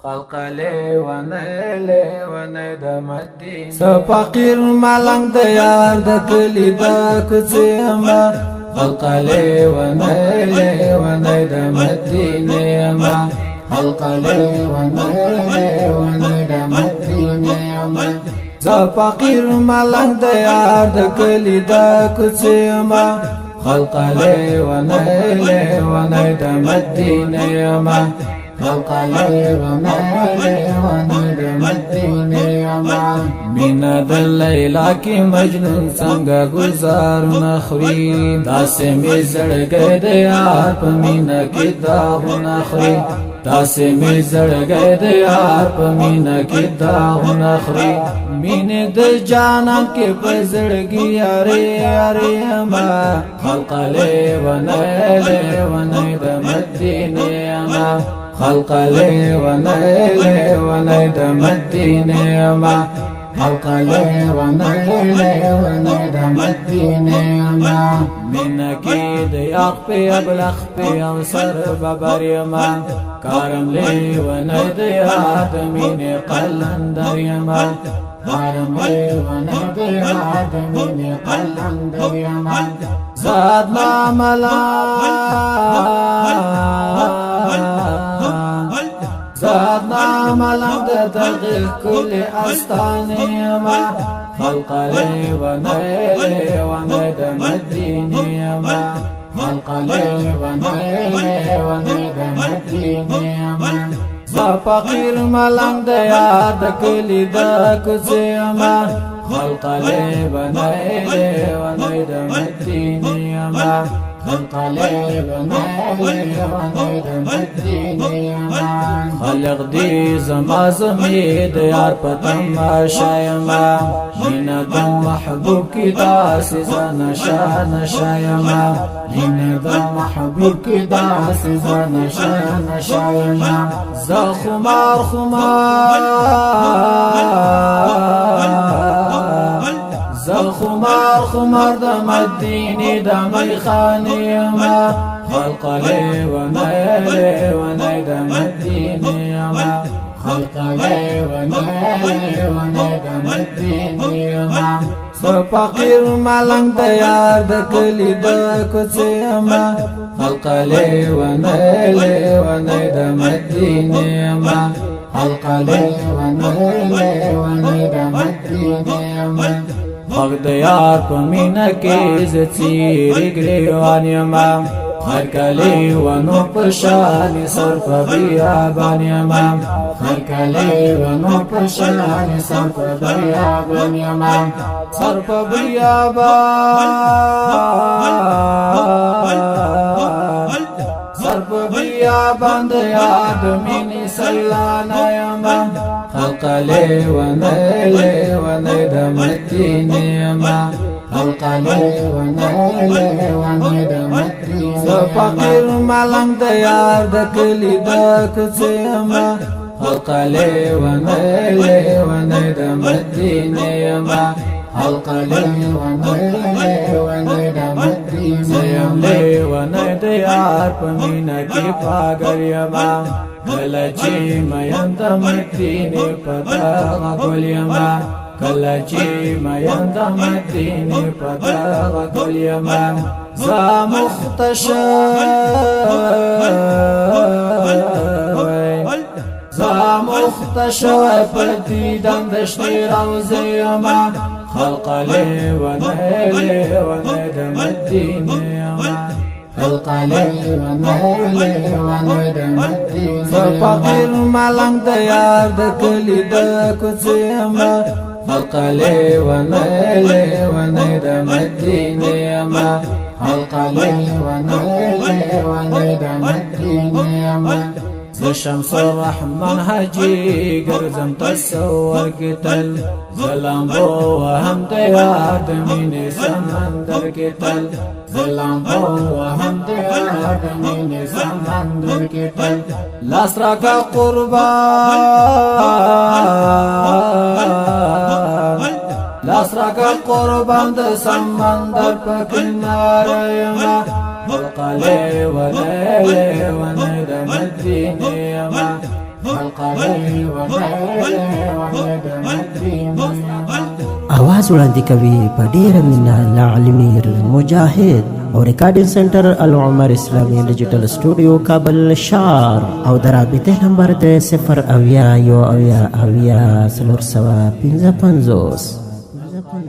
خلق لیوانی د مدینه سفقیر ملنګ د یار د کلی د کوڅېما خلق لیوانی د مدینه ما خلق لیوانی د مدینه ما سفقیر ملنګ د یار د کلی د کوڅېما خلق لیوانی د مدینه ما خلق لیوانی د مدینه ما مینا د لیلا کی مجنون څنګه گزار نخری داسې می زړګی د یار په مینا کې داغ نخری داسې می زړګی د یار په مینا کې داغ نخری مینه د جانان کې په زړګي یاري یاري ما خلق لیوانی د مدینه ما خلق لیوانی د مدینه ما خلق لیوانی د مدینه ما مینا کې د یاق په ابلخ په او سر ببر ما کارم لیوانی د یاد مینه قلندر ما کارم لیوانی د یاد مینه قلندر ما زاد معاملہ زادنا ملنګ د دغه کل استانه ما خلق لیوانی د مدینه ما خلق لیوانی د مدینه ما فقیر ملنګ د یار د کلی د کوڅېما خلق لیوانی د مدینه ما خلق لیوانی د مدینه ما خلق دی زما زمید یار په تماشایما مینا د محبوب کی داس زنشا نشایما مینا د محبوب کی داس زنشا نشایما ز خمار خمار د مدینه د میخانه ما خلق لیوانی د مدینه ما خلق لیوانی د مدینه ما فقیر ملنګ د یار د کلی د کوڅېما خلق لیوانی د مدینه ما خلق لیوانی د مدینه ما حق د یار په مینا کې زچیر ګریوان یما هر کلی ونو په شان سر په بیابان یما هر کلی ونو په شان سر په بیابان یما سر په بیابان د یاد مینی سیلانه یما خلق لیوانی د مدینه ما خلق لیوانی د مدینه فقیر ملنګ د یار د کلی د کوڅېما خلق لیوانی د مدینه ما خلق لیوانی د مدینه لیوانی د یار په مینا کې پاګر یما کله چې مین د مدینه په دغه ګل یما کله چې مین د مدینه په دغه ګل یما زه مختشوی په دیدن د شنې روضې یما خلق لیوانی د مدینه یما خلق لیوانی د مدینه فقیر ملنګ د یار د کلی د کوڅېما خلق لیوانی د مدینه ما خلق لیوانی د مدینه ما ز شمس الرحمن حاجی ګرځم تصور کې تل زلامبو وهم د یار د مینې سمندر کې تل زلامبو وهم د یار د مینې سمندر کې تل لاس راکا قربان د سمندر په کناره یما خلق لیوانی د مدینه ما आवाज وړاندې کوي په ډیره مینه لعلمیر مجاهد او ریکارډینګ سنټر العمر اسلامي ډیجیټل سټوډیو کابل شار او د رابطې نمبر د 0 اویا 1 اویا اویا 455